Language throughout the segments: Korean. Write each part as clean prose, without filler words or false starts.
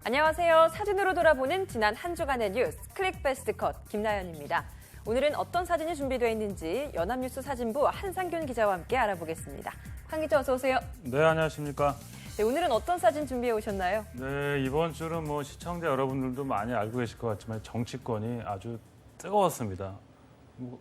안녕하세요. 사진으로 돌아보는 지난 한 주간의 뉴스 클릭 베스트 컷 김나연입니다. 오늘은 어떤 사진이 준비되어 있는지 연합뉴스 사진부 한상균 기자와 함께 알아보겠습니다. 한 기자 어서 오세요. 네, 안녕하십니까. 네, 오늘은 어떤 사진 준비해 오셨나요? 네, 이번 주는 시청자 여러분들도 많이 알고 계실 것 같지만 정치권이 아주 뜨거웠습니다.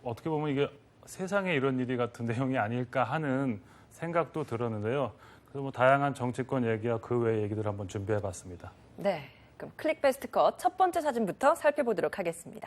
어떻게 보면 이게 세상에 이런 일이 같은 내용이 아닐까 하는 생각도 들었는데요. 그래서 다양한 정치권 얘기와 그 외의 얘기들을 한번 준비해봤습니다. 네, 그럼 클릭 베스트 컷 첫 번째 사진부터 살펴보도록 하겠습니다.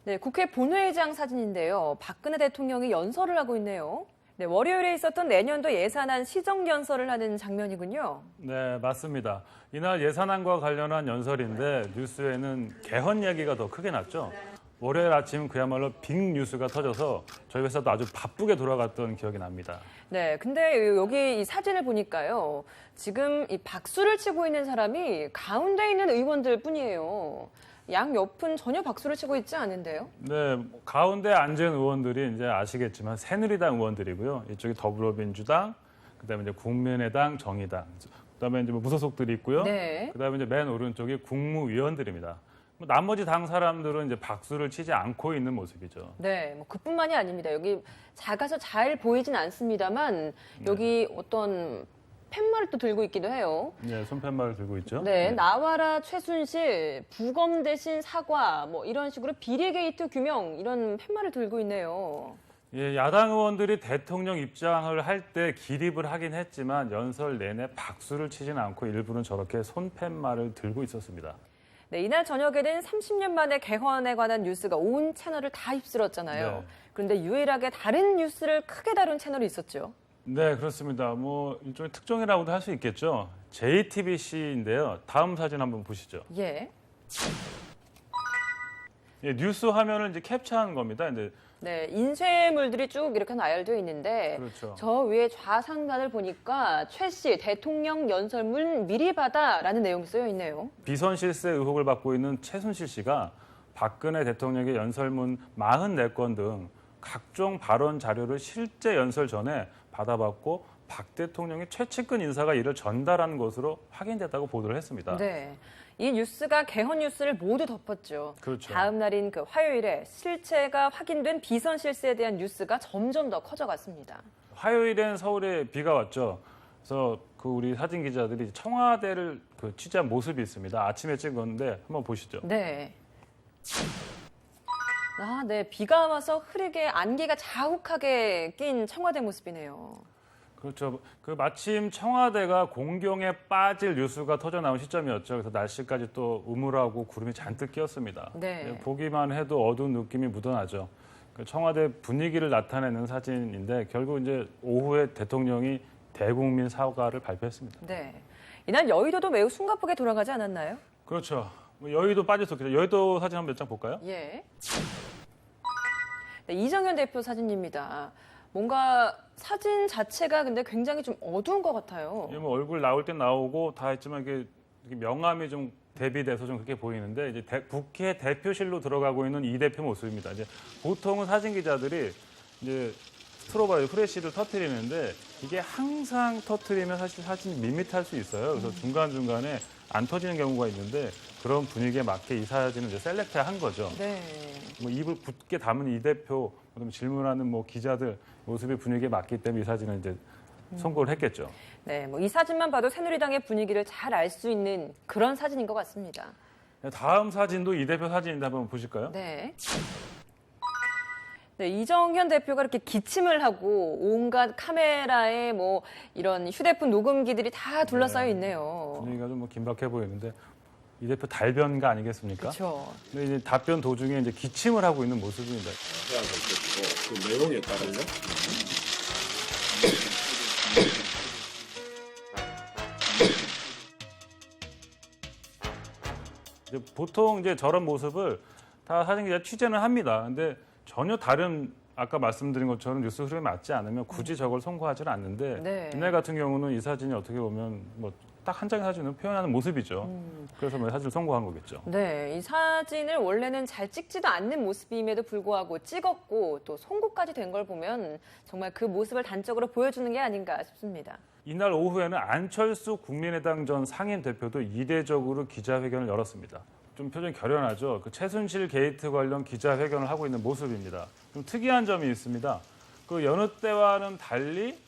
네, 국회 본회의장 사진인데요. 박근혜 대통령이 연설을 하고 있네요. 네, 월요일에 있었던 내년도 예산안 시정연설을 하는 장면이군요. 네, 맞습니다. 이날 예산안과 관련한 연설인데 뉴스에는 개헌 얘기가 더 크게 났죠. 월요일 아침 그야말로 빅 뉴스가 터져서 저희 회사도 아주 바쁘게 돌아갔던 기억이 납니다. 네, 근데 여기 이 사진을 보니까요. 지금 이 박수를 치고 있는 사람이 가운데 있는 의원들 뿐이에요. 양옆은 전혀 박수를 치고 있지 않은데요? 네, 가운데 앉은 의원들이 이제 아시겠지만 새누리당 의원들이고요. 이쪽이 더불어민주당, 그다음에 이제 국민의당, 정의당, 그다음에 이제 무소속들이 있고요. 네. 그다음에 이제 맨 오른쪽이 국무위원들입니다. 나머지 당 사람들은 이제 박수를 치지 않고 있는 모습이죠. 네, 그뿐만이 아닙니다. 여기 작아서 잘 보이진 않습니다만 여기 어떤 팻말을 또 들고 있기도 해요. 네, 손팻말을 들고 있죠. 네, 나와라 최순실, 부검 대신 사과, 이런 식으로 비리 게이트 규명 이런 팻말을 들고 있네요. 예, 야당 의원들이 대통령 입장을 할 때 기립을 하긴 했지만 연설 내내 박수를 치진 않고 일부는 저렇게 손팻말을 들고 있었습니다. 네, 이날 저녁에는 30년 만에 개헌에 관한 뉴스가 온 채널을 다 휩쓸었잖아요. 네. 그런데 유일하게 다른 뉴스를 크게 다룬 채널이 있었죠. 네, 그렇습니다. 일종의 특종이라고도 할 수 있겠죠. JTBC인데요. 다음 사진 한번 보시죠. 예. 예, 뉴스 화면을 이제 캡처한 겁니다. 근데 네, 인쇄물들이 쭉 이렇게 나열되어 있는데 그렇죠. 저 위에 좌상단을 보니까 최 씨 대통령 연설문 미리 받아라는 내용이 쓰여 있네요. 비선 실세 의혹을 받고 있는 최순실 씨가 박근혜 대통령의 연설문 44건 등 각종 발언 자료를 실제 연설 전에 받아봤고 박 대통령의 최측근 인사가 이를 전달한 것으로 확인됐다고 보도를 했습니다. 네, 이 뉴스가 개헌 뉴스를 모두 덮었죠. 그렇죠. 다음 날인 그 화요일에 실체가 확인된 비선 실세에 대한 뉴스가 점점 더 커져갔습니다. 화요일엔 서울에 비가 왔죠. 그래서 우리 사진 기자들이 청와대를 취재한 모습이 있습니다. 아침에 찍었는데 한번 보시죠. 네. 네, 비가 와서 흐리게 안개가 자욱하게 낀 청와대 모습이네요. 그렇죠. 마침 청와대가 공경에 빠질 뉴스가 터져 나온 시점이었죠. 그래서 날씨까지 또 우물하고 구름이 잔뜩 끼었습니다. 네. 보기만 해도 어두운 느낌이 묻어나죠. 청와대 분위기를 나타내는 사진인데 결국 이제 오후에 대통령이 대국민 사과를 발표했습니다. 네. 이날 여의도도 매우 숨가쁘게 돌아가지 않았나요? 그렇죠. 여의도 빠졌었겠죠. 여의도 사진 한번 몇 장 볼까요? 예. 네, 이정현 대표 사진입니다. 뭔가 사진 자체가 근데 굉장히 좀 어두운 것 같아요. 얼굴 나올 땐 나오고 다 했지만 이게 명암이 좀 대비돼서 좀 그렇게 보이는데 이제 국회 대표실로 들어가고 있는 이 대표 모습입니다. 이제 보통은 사진 기자들이 이제 스트로바 프레시를 터뜨리는데 이게 항상 터뜨리면 사실 사진이 밋밋할 수 있어요. 그래서 중간중간에 안 터지는 경우가 있는데 그런 분위기에 맞게 이 사진을 이제 셀렉트한 거죠. 네. 입을 굳게 담은 이 대표, 그다음에 질문하는 기자들 모습의 분위기에 맞기 때문에 이 사진을 이제 선고를 했겠죠. 네, 이 사진만 봐도 새누리당의 분위기를 잘 알 수 있는 그런 사진인 것 같습니다. 다음 사진도 이 대표 사진인데 한번 보실까요? 네. 네, 이정현 대표가 이렇게 기침을 하고 온갖 카메라에 이런 휴대폰 녹음기들이 다 둘러싸여 있네요. 분위기가 좀 긴박해 보이는데 이 대표 달변가 아니겠습니까? 그렇죠. 근데 이제 답변 도중에 이제 기침을 하고 있는 모습입니다. 그 내용에 따라요? 보통 이제 저런 모습을 다 사진 기자 취재는 합니다. 근데 전혀 다른 아까 말씀드린 것처럼 뉴스 흐름에 맞지 않으면 굳이 저걸 송고하지는 않는데 네. 이날 같은 경우는 이 사진이 어떻게 보면 딱 한 장의 사진으로 표현하는 모습이죠. 그래서 뭐 사진을 선고한 거겠죠. 네, 이 사진을 원래는 잘 찍지도 않는 모습임에도 불구하고 찍었고 또 송고까지 된 걸 보면 정말 그 모습을 단적으로 보여주는 게 아닌가 싶습니다. 이날 오후에는 안철수 국민의당 전 상임 대표도 이례적으로 기자회견을 열었습니다. 좀 표정이 결연하죠. 그 최순실 게이트 관련 기자회견을 하고 있는 모습입니다. 좀 특이한 점이 있습니다. 그 여느 때와는 달리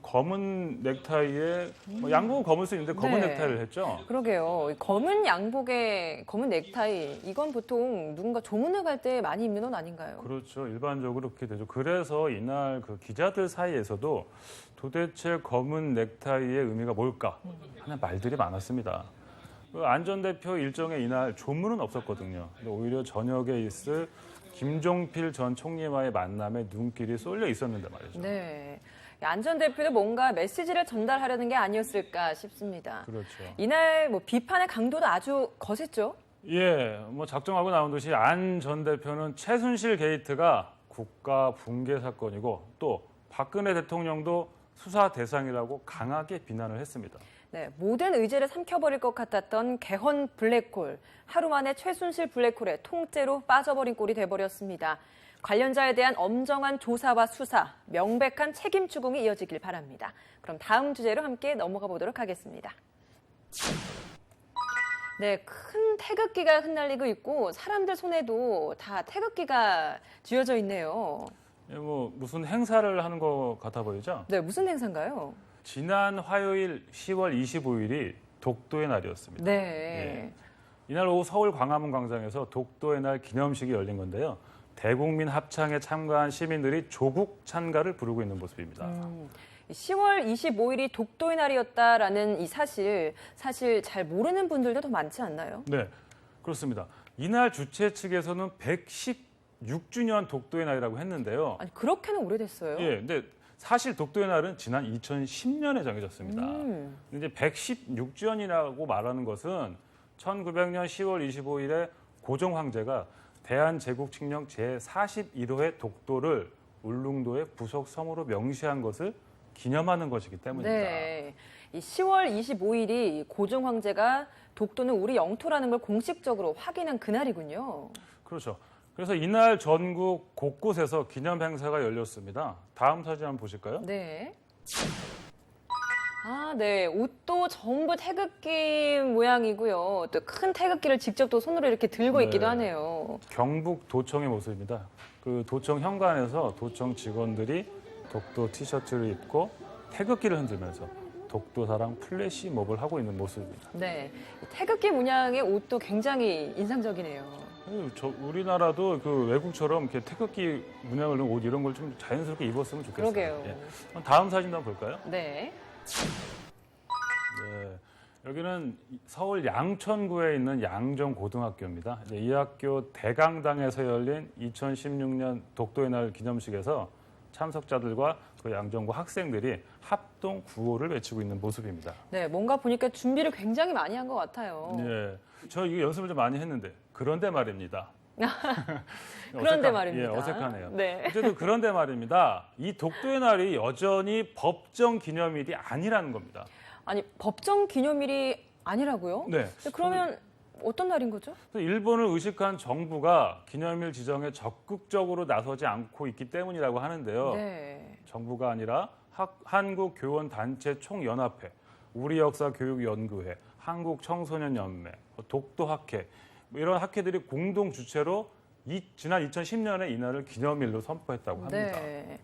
검은 넥타이에 양복은 검을 수 있는데 검은 네. 넥타이를 했죠. 그러게요. 검은 양복에 검은 넥타이, 이건 보통 누군가 조문을 갈 때 많이 입는 옷 아닌가요? 그렇죠. 일반적으로 그렇게 되죠. 그래서 이날 그 기자들 사이에서도 도대체 검은 넥타이의 의미가 뭘까 하는 말들이 많았습니다. 그 안 전 대표 일정에 이날 조문은 없었거든요. 근데 오히려 저녁에 있을 김종필 전 총리와의 만남에 눈길이 쏠려 있었는데 말이죠. 네. 안 전 대표도 뭔가 메시지를 전달하려는 게 아니었을까 싶습니다. 그렇죠. 이날 뭐 비판의 강도도 아주 거셌죠? 예, 뭐 작정하고 나온 듯이 안 전 대표는 최순실 게이트가 국가 붕괴 사건이고 또 박근혜 대통령도 수사 대상이라고 강하게 비난을 했습니다. 네, 모든 의제를 삼켜버릴 것 같았던 개헌 블랙홀. 하루 만에 최순실 블랙홀에 통째로 빠져버린 꼴이 돼버렸습니다. 관련자에 대한 엄정한 조사와 수사, 명백한 책임 추궁이 이어지길 바랍니다. 그럼 다음 주제로 함께 넘어가 보도록 하겠습니다. 네, 큰 태극기가 흩날리고 있고 사람들 손에도 다 태극기가 쥐어져 있네요. 예, 뭐 무슨 행사를 하는 것 같아 보이죠? 네, 무슨 행사인가요? 지난 화요일 10월 25일이 독도의 날이었습니다. 네. 이날 오후 서울 광화문 광장에서 독도의 날 기념식이 열린 건데요. 대국민 합창에 참가한 시민들이 조국 찬가를 부르고 있는 모습입니다. 10월 25일이 독도의 날이었다라는 이 사실 잘 모르는 분들도 더 많지 않나요? 네, 그렇습니다. 이날 주최 측에서는 116주년 독도의 날이라고 했는데요. 아니, 그렇게는 오래됐어요? 예, 근데 사실 독도의 날은 지난 2010년에 정해졌습니다. 이제 116주년이라고 말하는 것은 1900년 10월 25일에 고종 황제가 대한제국 칙령 제41호의 독도를 울릉도의 부속 섬으로 명시한 것을 기념하는 것이기 때문입니다. 네. 이 10월 25일이 고종 황제가 독도는 우리 영토라는 걸 공식적으로 확인한 그날이군요. 그렇죠. 그래서 이날 전국 곳곳에서 기념 행사가 열렸습니다. 다음 사진 한번 보실까요? 네. 아, 네. 옷도 전부 태극기 모양이고요. 또 큰 태극기를 직접 또 손으로 이렇게 들고 네. 있기도 하네요. 경북 도청의 모습입니다. 그 도청 현관에서 도청 직원들이 독도 티셔츠를 입고 태극기를 흔들면서 독도 사랑 플래시몹을 하고 있는 모습입니다. 네. 태극기 문양의 옷도 굉장히 인상적이네요. 우리나라도 그 외국처럼 이렇게 태극기 문양을 넣은 옷 이런 걸 좀 자연스럽게 입었으면 좋겠어요. 그러게요. 예. 그럼 다음 사진 한번 볼까요? 네. 네. 여기는 서울 양천구에 있는 양정고등학교입니다. 이 학교 대강당에서 열린 2016년 독도의 날 기념식에서 참석자들과 그 양정고 학생들이 합동 구호를 외치고 있는 모습입니다. 네, 뭔가 보니까 준비를 굉장히 많이 한 것 같아요. 예, 저 이거 연습을 좀 많이 했는데 그런데 말입니다. 그런데 말입니다. 예, 어색하네요. 네. 어쨌든 그런데 말입니다. 이 독도의 날이 여전히 법정 기념일이 아니라는 겁니다. 아니, 법정 기념일이 아니라고요? 네. 근데 그러면 어떤 날인 거죠? 일본을 의식한 정부가 기념일 지정에 적극적으로 나서지 않고 있기 때문이라고 하는데요. 네. 정부가 아니라 한국교원단체 총연합회, 우리역사교육연구회, 한국청소년연맹, 독도학회 이런 학회들이 공동 주최로 지난 2010년에 이날을 기념일로 선포했다고 합니다. 네.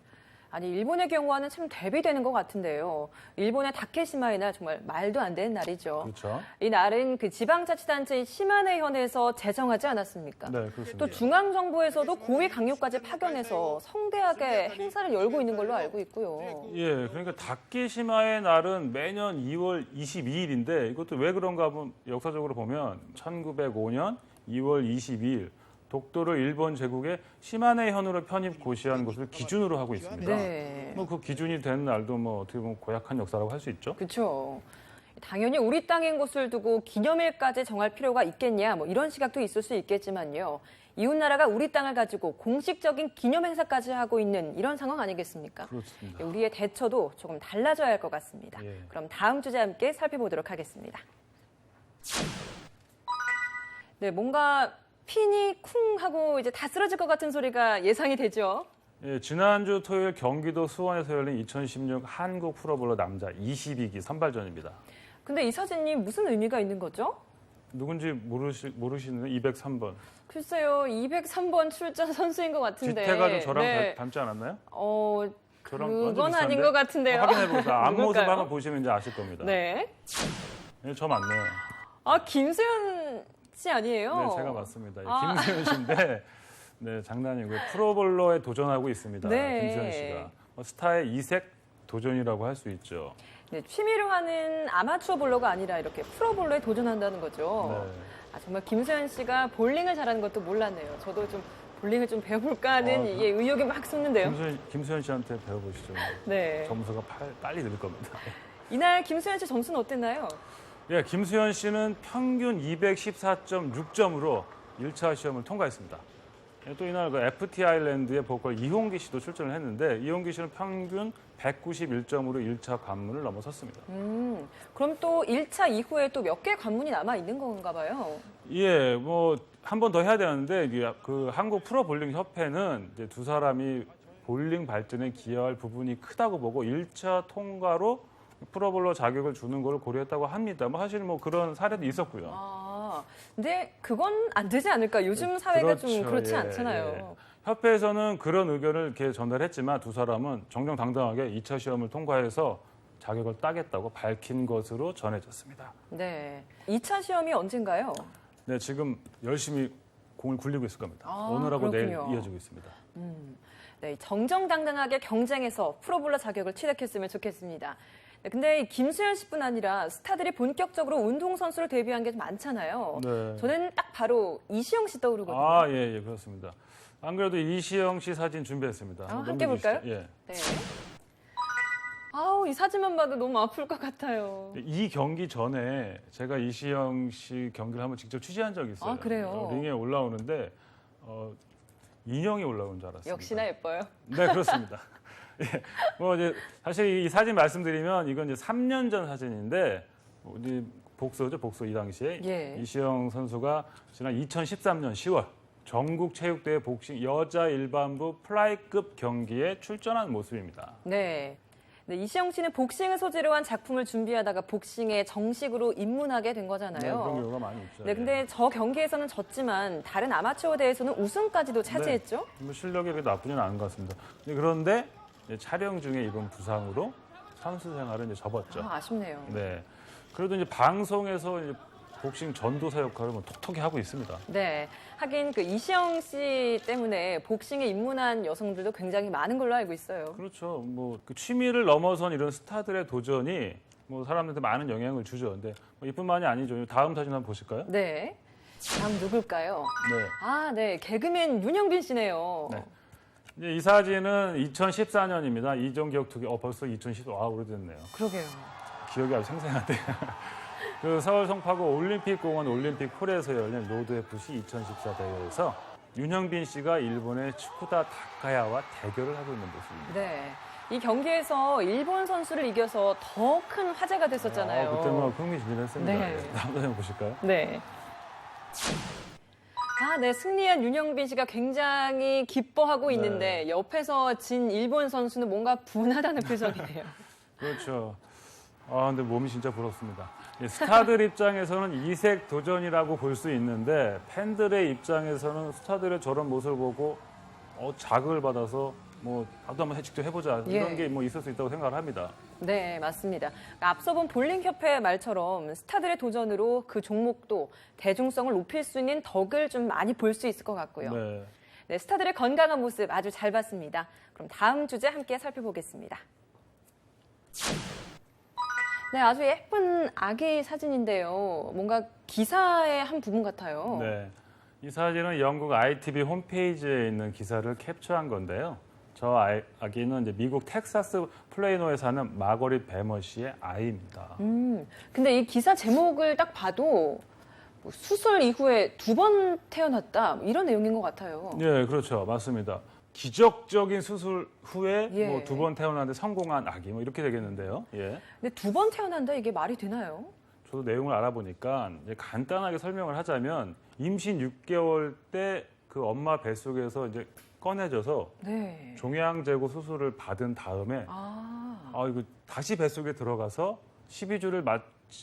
아니, 일본의 경우와는 참 대비되는 것 같은데요. 일본의 다케시마의 날 정말 말도 안 되는 날이죠. 그렇죠. 이 날은 그 지방자치단체인 시마네현에서 제정하지 않았습니까? 네, 그렇습니다. 또 중앙정부에서도 고위 강요까지 파견해서 성대하게 행사를 열고 있는 걸로 알고 있고요. 예, 그러니까 다케시마의 날은 매년 2월 22일인데 이것도 왜 그런가 하면 역사적으로 보면 1905년 2월 22일 독도를 일본 제국의 시마네현으로 편입 고시한 것을 기준으로 하고 있습니다. 네. 뭐 그 기준이 된 날도 뭐 어떻게 보면 고약한 역사라고 할 수 있죠. 그렇죠. 당연히 우리 땅인 것을 두고 기념일까지 정할 필요가 있겠냐, 뭐 이런 시각도 있을 수 있겠지만요. 이웃나라가 우리 땅을 가지고 공식적인 기념행사까지 하고 있는 이런 상황 아니겠습니까? 그렇습니다. 우리의 대처도 조금 달라져야 할 것 같습니다. 예. 그럼 다음 주제 함께 살펴보도록 하겠습니다. 네, 뭔가 핀이 쿵 하고 이제 다 쓰러질 것 같은 소리가 예상이 되죠. 예, 지난주 토요일 경기도 수원에서 열린 2016 한국 프로볼러 남자 22기 선발전입니다. 근데 이 사진이 무슨 의미가 있는 거죠? 누군지 모르시는 203번. 글쎄요, 203번 출전 선수인 것 같은데. 뒤태가 좀 저랑 네. 닮지 않았나요? 저랑 그건 완전 아닌 비슷한데? 것 같은데요. 확인해보세요. 앞모습 누굴까요? 한번 보시면 이제 아실 겁니다. 네. 네, 저 맞네요. 아, 김수현 씨 아니에요? 네, 제가 맞습니다. 아. 김수현 씨인데, 네, 장난이고요. 프로볼러에 도전하고 있습니다. 네. 김수현 씨가. 스타의 이색 도전이라고 할 수 있죠. 네, 취미로 하는 아마추어 볼러가 아니라 이렇게 프로볼러에 도전한다는 거죠. 네. 아, 정말 김수현 씨가 볼링을 잘하는 것도 몰랐네요. 저도 좀 볼링을 좀 배워볼까 하는 이게 의욕이 막 솟는데요. 김수현 씨한테 배워보시죠. 네. 점수가 빨리 늘 겁니다. 이날 김수현 씨 점수는 어땠나요? 예, 김수현 씨는 평균 214.6점으로 1차 시험을 통과했습니다. 예, 또 이날 그 FT 아일랜드의 보컬 이홍기 씨도 출전을 했는데 이홍기 씨는 평균 191점으로 1차 관문을 넘어섰습니다. 그럼 또 1차 이후에 또 몇 개 관문이 남아 있는 건가 봐요. 예, 뭐 한 번 더 해야 되는데 이게 그 한국 프로 볼링 협회는 이제 두 사람이 볼링 발전에 기여할 부분이 크다고 보고 1차 통과로 프로볼러 자격을 주는 걸 고려했다고 합니다. 뭐 사실 뭐 그런 사례도 있었고요. 아, 근데 그건 안 되지 않을까? 요즘 사회가 좀 그렇죠. 그렇지 예, 않잖아요. 예. 협회에서는 그런 의견을 이렇게 전달했지만 두 사람은 정정당당하게 2차 시험을 통과해서 자격을 따겠다고 밝힌 것으로 전해졌습니다. 네. 2차 시험이 언젠가요? 네, 지금 열심히 공을 굴리고 있을 겁니다. 아, 오늘하고 내일 그렇군요. 이어지고 있습니다. 네, 정정당당하게 경쟁해서 프로볼러 자격을 취득했으면 좋겠습니다. 네, 근데 이 김수현 씨뿐 아니라 스타들이 본격적으로 운동선수로 데뷔한 게 좀 많잖아요. 네. 저는 딱 바로 이시영 씨 떠오르거든요. 아, 예, 그렇습니다. 안 그래도 이시영 씨 사진 준비했습니다. 한번 함께 넘겨주시죠. 볼까요? 예. 네. 아우, 이 사진만 봐도 너무 아플 것 같아요. 이 경기 전에 제가 이시영 씨 경기를 한번 직접 취재한 적이 있어요. 아, 그래요? 링에 올라오는데 인형이 올라오는 줄 알았습니다. 역시나 예뻐요. 네, 그렇습니다. 예, 뭐 이제 사실 이 사진 말씀드리면 이건 이제 3년 전 사진인데 이제 복서죠, 복서 이 당시에 예. 이시영 선수가 지난 2013년 10월 전국 체육대회 복싱 여자 일반부 플라이급 경기에 출전한 모습입니다. 네. 네, 이시영 씨는 복싱을 소재로 한 작품을 준비하다가 복싱에 정식으로 입문하게 된 네, 거잖아요. 그런 경우가 많이 있죠. 네, 근데 저 경기에서는 졌지만 다른 아마추어 대회에서는 우승까지도 차지했죠. 뭐 실력이 그렇게 나쁘지는 않은 것 같습니다. 그런데 이제 촬영 중에 입은 부상으로 선수 생활을 이제 접었죠. 아, 아쉽네요. 네. 그래도 이제 방송에서 이제 복싱 전도사 역할을 뭐 톡톡히 하고 있습니다. 네, 하긴 그 이시영 씨 때문에 복싱에 입문한 여성들도 굉장히 많은 걸로 알고 있어요. 그렇죠. 뭐 그 취미를 넘어선 이런 스타들의 도전이 뭐 사람들한테 많은 영향을 주죠. 근데 뭐 이뿐만이 아니죠. 다음 사진 한번 보실까요? 네, 다음 누굴까요? 네. 아, 네, 개그맨 윤영빈 씨네요. 네. 이제 이 사진은 2014년입니다. 이종격 투기. 벌써 2014. 오래됐네요. 그러게요. 기억이 아주 생생한데. 그 서울 성파구 올림픽공원 올림픽홀에서 열린 로드 FC 2014 대회에서 윤영빈 씨가 일본의 츠쿠다 다카야와 대결을 하고 있는 모습입니다. 네, 이 경기에서 일본 선수를 이겨서 더 큰 화제가 됐었잖아요. 그때 뭐 흥미진진했습니다. 네. 다음 사진 보실까요? 네. 아, 네. 승리한 윤영빈 씨가 굉장히 기뻐하고 네. 있는데 옆에서 진 일본 선수는 뭔가 분하다는 표정이네요. 그렇죠. 근데 몸이 진짜 부럽습니다. 스타들 입장에서는 이색 도전이라고 볼 수 있는데 팬들의 입장에서는 스타들의 저런 모습을 보고 자극을 받아서 뭐 나도 한번 직접 해보자 이런 예. 게 뭐 있을 수 있다고 생각을 합니다. 네, 맞습니다. 앞서 본 볼링협회 말처럼 스타들의 도전으로 그 종목도 대중성을 높일 수 있는 덕을 좀 많이 볼 수 있을 것 같고요. 네. 네, 스타들의 건강한 모습 아주 잘 봤습니다. 그럼 다음 주제 함께 살펴보겠습니다. 네, 아주 예쁜 아기 사진인데요. 뭔가 기사의 한 부분 같아요. 네. 이 사진은 영국 ITV 홈페이지에 있는 기사를 캡처한 건데요. 저 아기는 이제 미국 텍사스 플레이노에 사는 마거릿 베머 씨의 아이입니다. 근데 이 기사 제목을 딱 봐도 뭐 수술 이후에 2번 태어났다 이런 내용인 것 같아요. 예, 그렇죠. 맞습니다. 기적적인 수술 후에 예. 뭐 2번 태어났는데 성공한 아기 뭐 이렇게 되겠는데요. 예. 근데 2번 태어난다 이게 말이 되나요? 저도 내용을 알아보니까 이제 간단하게 설명을 하자면 임신 6개월 때 그 엄마 뱃속에서 이제 꺼내져서 네. 종양 제거 수술을 받은 다음에 이거 다시 뱃속에 들어가서 12주를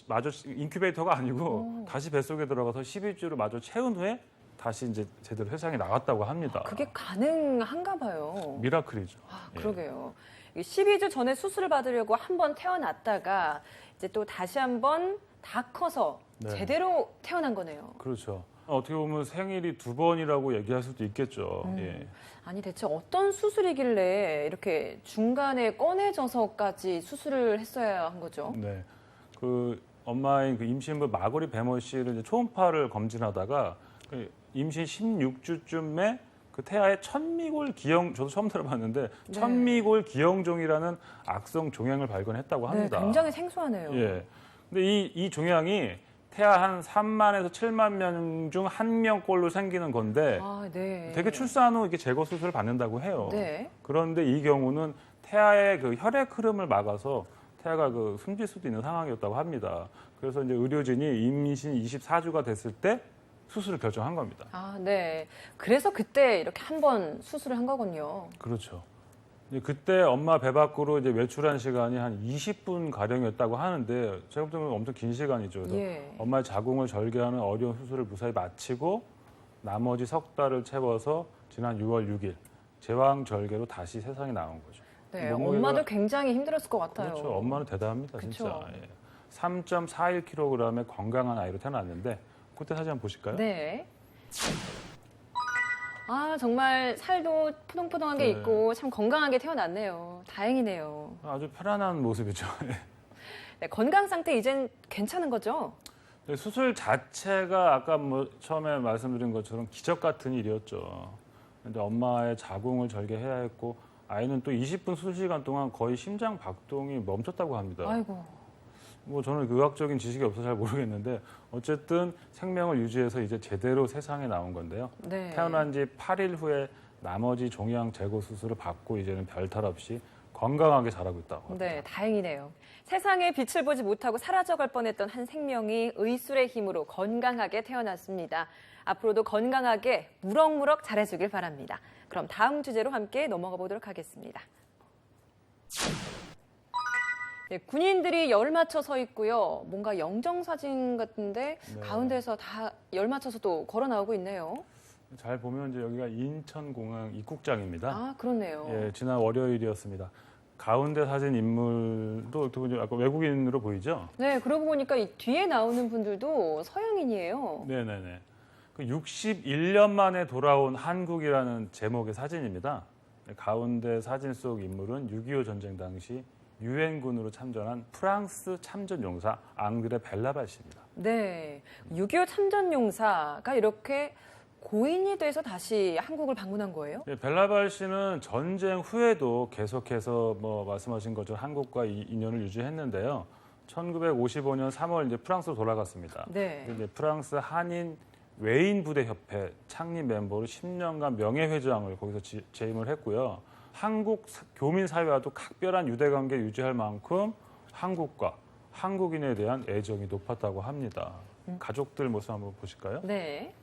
마저 인큐베이터가 아니고 다시 뱃속에 들어가서 12주를 마저 채운 후에 다시 이제 제대로 세상에 나왔다고 합니다. 그게 가능한가 봐요. 미라클이죠. 그러게요. 12주 전에 수술을 받으려고 한 번 태어났다가 이제 또 다시 한 번 다 커서 네. 제대로 태어난 거네요. 그렇죠. 어떻게 보면 생일이 2번이라고 얘기할 수도 있겠죠. 예. 아니 대체 어떤 수술이길래 이렇게 중간에 꺼내져서까지 수술을 했어야 한 거죠? 네. 그 엄마인 그 임신부 마거리 배모 씨를 이제 초음파를 검진하다가 그 임신 16주쯤에 그 태아의 천미골 기형, 저도 처음 들어봤는데 네. 천미골 기형종이라는 악성 종양을 발견했다고 합니다. 네, 굉장히 생소하네요. 예. 근데 이 종양이 태아 한 3만에서 7만 명 중 1명꼴로 생기는 건데 네. 되게 출산 후 이게 제거 수술을 받는다고 해요. 네. 그런데 이 경우는 태아의 그 혈액 흐름을 막아서 태아가 그 숨질 수도 있는 상황이었다고 합니다. 그래서 이제 의료진이 임신 24주가 됐을 때 수술을 결정한 겁니다. 네. 그래서 그때 이렇게 한 번 수술을 한 거군요. 그렇죠. 그때 엄마 배 밖으로 이제 외출한 시간이 한 20분 가량이었다고 하는데 제가 볼 때는 엄청 긴 시간이죠. 그래서 예. 엄마의 자궁을 절개하는 어려운 수술을 무사히 마치고 나머지 석 달을 채워서 지난 6월 6일 제왕 절개로 다시 세상에 나온 거죠. 네, 몸무게가- 엄마도 굉장히 힘들었을 것 같아요. 그렇죠. 엄마는 대단합니다, 그쵸. 진짜. 예. 3.41kg의 건강한 아이로 태어났는데 그때 사진 한번 보실까요? 네. 정말 살도 푸동푸동한 게 네. 있고 참 건강하게 태어났네요. 다행이네요. 아주 편안한 모습이죠. 네, 건강 상태 이젠 괜찮은 거죠? 네, 수술 자체가 아까 뭐 처음에 말씀드린 것처럼 기적 같은 일이었죠. 근데 엄마의 자궁을 절개해야 했고 아이는 또 20분 수술 시간 동안 거의 심장 박동이 멈췄다고 합니다. 아이고. 뭐 저는 의학적인 지식이 없어서 잘 모르겠는데 어쨌든 생명을 유지해서 이제 제대로 세상에 나온 건데요. 네. 태어난 지 8일 후에 나머지 종양 제거 수술을 받고 이제는 별탈 없이 건강하게 자라고 있다고 합니다. 네, 다행이네요. 세상에 빛을 보지 못하고 사라져갈 뻔했던 한 생명이 의술의 힘으로 건강하게 태어났습니다. 앞으로도 건강하게 무럭무럭 잘해주길 바랍니다. 그럼 다음 주제로 함께 넘어가 보도록 하겠습니다. 네, 군인들이 열 맞춰 서 있고요. 뭔가 영정사진 같은데 네. 가운데서 다 열 맞춰서 또 걸어 나오고 있네요. 잘 보면 이제 여기가 인천공항 입국장입니다. 그렇네요. 예, 지난 월요일이었습니다. 가운데 사진 인물도 어떻게 보면 아까 외국인으로 보이죠? 네, 그러고 보니까 이 뒤에 나오는 분들도 서양인이에요. 네네네. 그 61년 만에 돌아온 한국이라는 제목의 사진입니다. 네, 가운데 사진 속 인물은 6.25 전쟁 당시 유엔군으로 참전한 프랑스 참전용사 앙드레 벨라발 씨입니다. 네, 6.25 참전용사가 이렇게 고인이 돼서 다시 한국을 방문한 거예요? 네, 벨라발 씨는 전쟁 후에도 계속해서 뭐 말씀하신 것처럼 한국과 인연을 유지했는데요. 1955년 3월 이제 프랑스로 돌아갔습니다. 네. 이제 프랑스 한인 외인 부대 협회 창립 멤버로 10년간 명예회장을 거기서 재임을 했고요. 한국 교민 사회와도 각별한 유대 관계 유지할 만큼 한국과 한국인에 대한 애정이 높았다고 합니다. 가족들 모습 한번 보실까요? 네.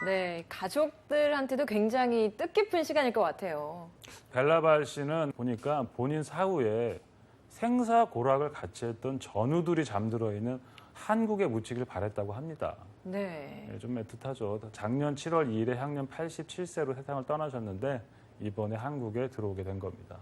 네, 가족들한테도 굉장히 뜻깊은 시간일 것 같아요. 벨라발 씨는 보니까 본인 사후에 생사고락을 같이 했던 전우들이 잠들어 있는 한국에 묻히길 바랬다고 합니다. 네. 네, 좀 애틋하죠. 작년 7월 2일에 향년 87세로 세상을 떠나셨는데 이번에 한국에 들어오게 된 겁니다.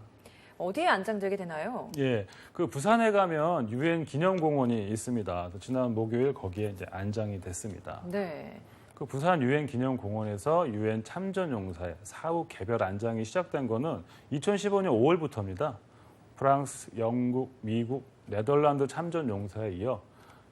어디에 안장되게 되나요? 예, 그 부산에 가면 유엔 기념공원이 있습니다. 그래서 지난 목요일 거기에 이제 안장이 됐습니다. 네. 그 부산 유엔 기념공원에서 유엔 참전용사의 사후 개별 안장이 시작된 거는 2015년 5월부터입니다. 프랑스, 영국, 미국, 네덜란드 참전용사에 이어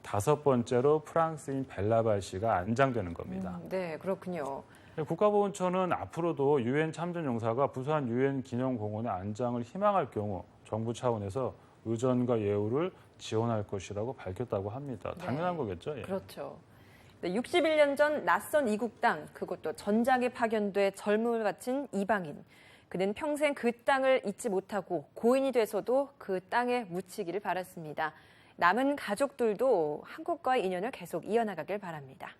5번째로 프랑스인 벨라발 씨가 안장되는 겁니다. 네, 그렇군요. 국가보훈처는 앞으로도 유엔 참전용사가 부산 유엔 기념공원에 안장을 희망할 경우 정부 차원에서 의전과 예우를 지원할 것이라고 밝혔다고 합니다. 당연한 거겠죠. 예. 그렇죠. 61년 전 낯선 이국 땅, 그것도 전장에 파견돼 젊음을 바친 이방인. 그는 평생 그 땅을 잊지 못하고 고인이 돼서도 그 땅에 묻히기를 바랐습니다. 남은 가족들도 한국과의 인연을 계속 이어나가길 바랍니다.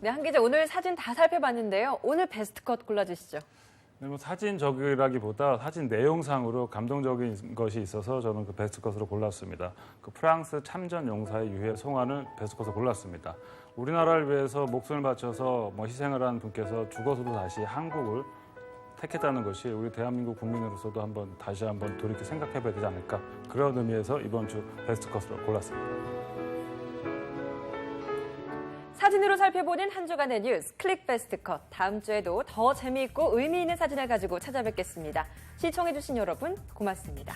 네, 한 기자 오늘 사진 다 살펴봤는데요. 오늘 베스트 컷 골라주시죠. 네, 뭐 사진적이라기보다 사진 내용상으로 감동적인 것이 있어서 저는 그 베스트 컷으로 골랐습니다. 그 프랑스 참전 용사의 유해 송환을 베스트 컷으로 골랐습니다. 우리나라를 위해서 목숨을 바쳐서 뭐 희생을 한 분께서 죽어서도 다시 한국을 택했다는 것이 우리 대한민국 국민으로서도 다시 한번 돌이켜 생각해봐야 되지 않을까. 그런 의미에서 이번 주 베스트 컷으로 골랐습니다. 사진으로 살펴보는 한 주간의 뉴스 클릭 베스트 컷. 다음 주에도 더 재미있고 의미 있는 사진을 가지고 찾아뵙겠습니다. 시청해주신 여러분 고맙습니다.